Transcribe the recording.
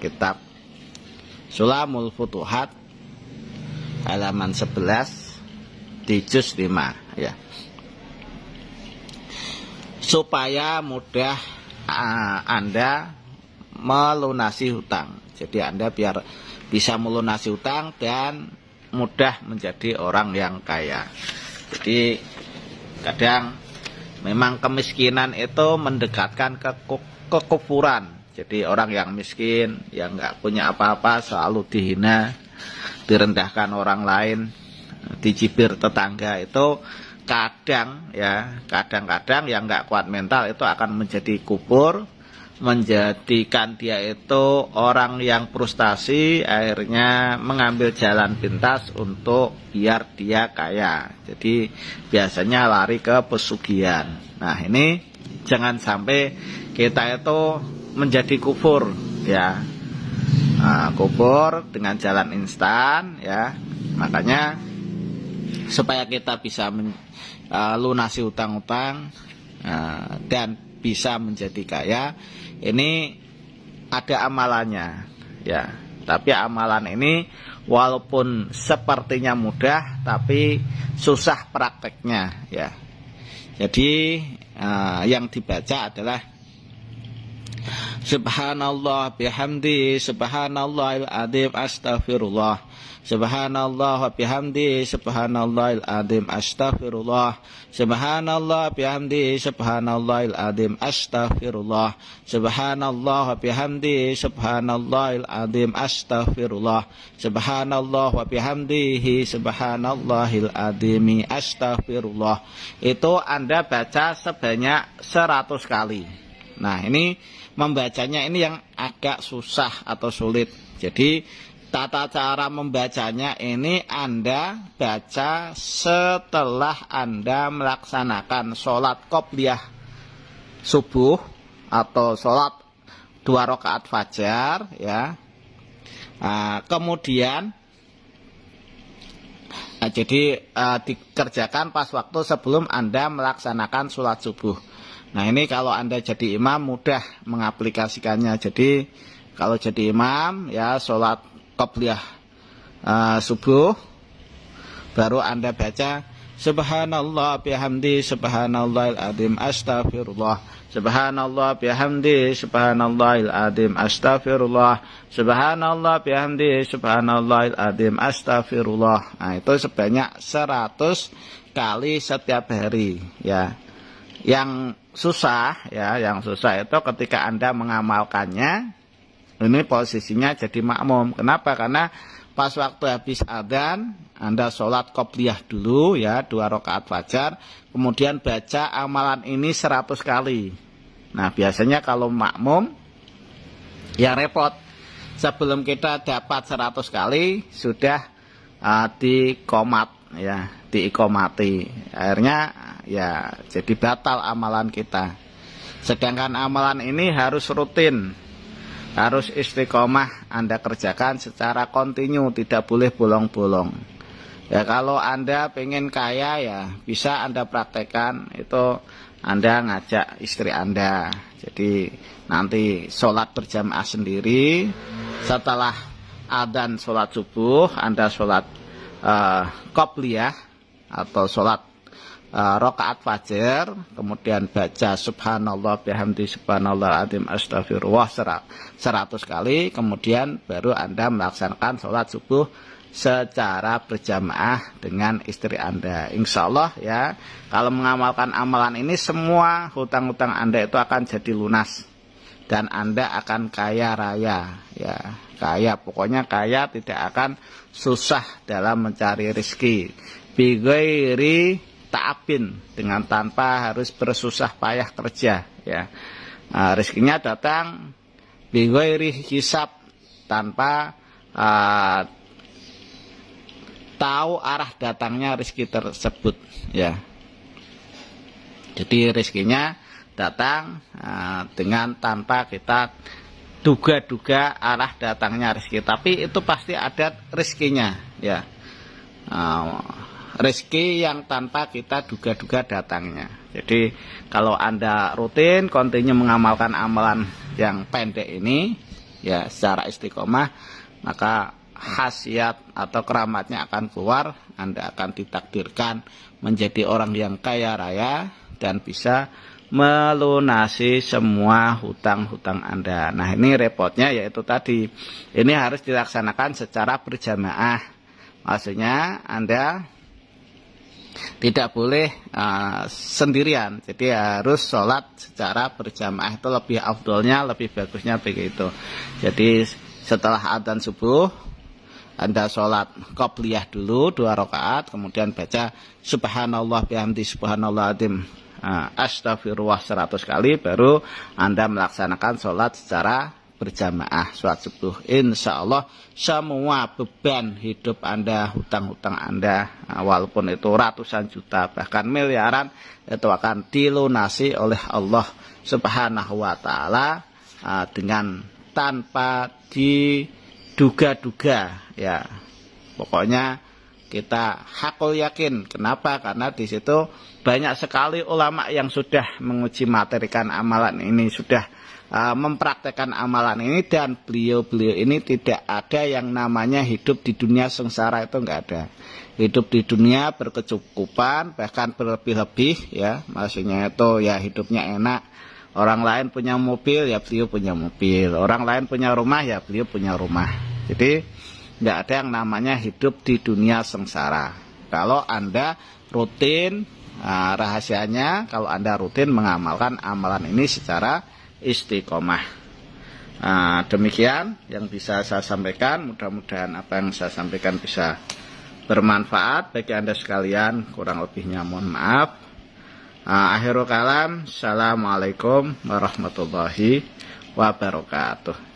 kitab Sulamul Futuhat halaman 11 di juz 5 ya. Supaya mudah Anda melunasi hutang. Jadi Anda biar bisa melunasi hutang dan mudah menjadi orang yang kaya. Jadi kadang memang kemiskinan itu mendekatkan ke kekufuran. Jadi orang yang miskin, yang nggak punya apa-apa, selalu dihina, direndahkan orang lain, dicibir tetangga, itu kadang-kadang yang nggak kuat mental itu akan menjadi kufur, menjadikan dia itu orang yang frustasi, akhirnya mengambil jalan pintas untuk biar dia kaya. Jadi biasanya lari ke pesugihan. Nah, ini jangan sampai kita itu menjadi kufur ya. Kufur dengan jalan instan ya. Makanya supaya kita bisa lunasi hutang-hutang dan bisa menjadi kaya, ini ada amalannya ya. Tapi amalan ini walaupun sepertinya mudah, tapi susah prakteknya ya. Jadi yang dibaca adalah Subhanallah bihamdi subhanallahil adzim astaghfirullah. Subhanallah bihamdi subhanallahil adzim astaghfirullah. Subhanallah bihamdi subhanallahil adzim astaghfirullah. Subhanallah bihamdi subhanallahil adzim astaghfirullah. Subhanallah wa bihamdihi subhanallahil adzimi astaghfirullah. Itu Anda baca sebanyak 100 kali. Nah, ini membacanya ini yang agak susah atau sulit. Jadi tata cara membacanya ini Anda baca setelah Anda melaksanakan sholat qobliyah subuh atau sholat 2 rakaat fajar ya. Kemudian jadi dikerjakan pas waktu sebelum Anda melaksanakan sholat subuh. Nah, ini kalau Anda jadi imam mudah mengaplikasikannya. Jadi kalau jadi imam ya sholat qobliyah subuh, baru Anda baca Subhanallah bihamdi subhanallahil adzim astaghfirullah. Subhanallah bihamdi subhanallahil adzim astaghfirullah. Subhanallah bihamdi subhanallahil adzim astaghfirullah. Nah, itu sebanyak 100 kali setiap hari ya. Yang susah itu ketika Anda mengamalkannya, ini posisinya jadi makmum. Kenapa? Karena pas waktu habis adzan Anda sholat qobliyah dulu ya, 2 rakaat fajar, kemudian baca amalan ini 100 kali. Nah, biasanya kalau makmum ya repot. Sebelum kita dapat 100 kali sudah dikomat ya, diikomati. Akhirnya ya jadi batal amalan kita. Sedangkan amalan ini harus rutin, harus istiqomah Anda kerjakan secara kontinu, tidak boleh bolong-bolong. Ya, kalau Anda pengen kaya ya bisa Anda praktekkan itu, Anda ngajak istri Anda. Jadi nanti sholat berjamaah sendiri, setelah adzan sholat subuh Anda sholat qobliyah atau sholat rakaat fajar, kemudian baca subhanallah bihamdi subhanallah adzim astaghfirullah 100 kali, kemudian baru Anda melaksanakan sholat subuh secara berjamaah dengan istri Anda. Insya Allah ya, kalau mengamalkan amalan ini semua hutang-hutang Anda itu akan jadi lunas dan Anda akan kaya raya ya. Kaya, pokoknya kaya, tidak akan susah dalam mencari rezeki. Bi ghairi ta'abin, dengan tanpa harus bersusah payah kerja ya. Rezekinya datang bi ghairi hisab, tanpa tahu arah datangnya rezeki tersebut ya. Jadi rezekinya datang dengan tanpa kita duga-duga arah datangnya rezeki, tapi itu pasti ada rezekinya ya. Rezeki yang tanpa kita duga-duga datangnya. Jadi kalau Anda rutin kontinu mengamalkan amalan yang pendek ini ya secara istiqomah, maka khasiat atau keramatnya akan keluar. Anda akan ditakdirkan menjadi orang yang kaya raya dan bisa melunasi semua hutang-hutang Anda. Nah, ini repotnya yaitu tadi, ini harus dilaksanakan secara berjamaah. Maksudnya Anda tidak boleh sendirian, jadi harus sholat secara berjamaah. Itu lebih afdolnya, lebih bagusnya begitu. Jadi setelah adzan subuh Anda sholat qobliyah dulu 2 rakaat, kemudian baca subhanallah bihamdi subhanallah azim astagfirullah 100 kali, baru Anda melaksanakan sholat secara berjamaah sholat subuh. Insya Allah semua beban hidup Anda, hutang-hutang Anda, walaupun itu ratusan juta bahkan miliaran, itu akan dilunasi oleh Allah Subhanahu wa Ta'ala dengan tanpa diduga-duga, ya. Pokoknya kita hakul yakin. Kenapa? Karena di situ banyak sekali ulama yang sudah menguji materikan amalan ini, sudah mempraktekkan amalan ini, dan beliau-beliau ini tidak ada yang namanya hidup di dunia sengsara, itu enggak ada. Hidup di dunia berkecukupan, bahkan berlebih-lebih, ya. Maksudnya itu ya hidupnya enak. Orang lain punya mobil, ya beliau punya mobil. Orang lain punya rumah, ya beliau punya rumah. Jadi enggak ada yang namanya hidup di dunia sengsara. Kalau Anda rutin, rahasianya kalau Anda rutin mengamalkan amalan ini secara istiqomah. Demikian yang bisa saya sampaikan. Mudah-mudahan apa yang saya sampaikan bisa bermanfaat bagi Anda sekalian. Kurang lebihnya mohon maaf. Akhirul kalam, assalamualaikum warahmatullahi wabarakatuh.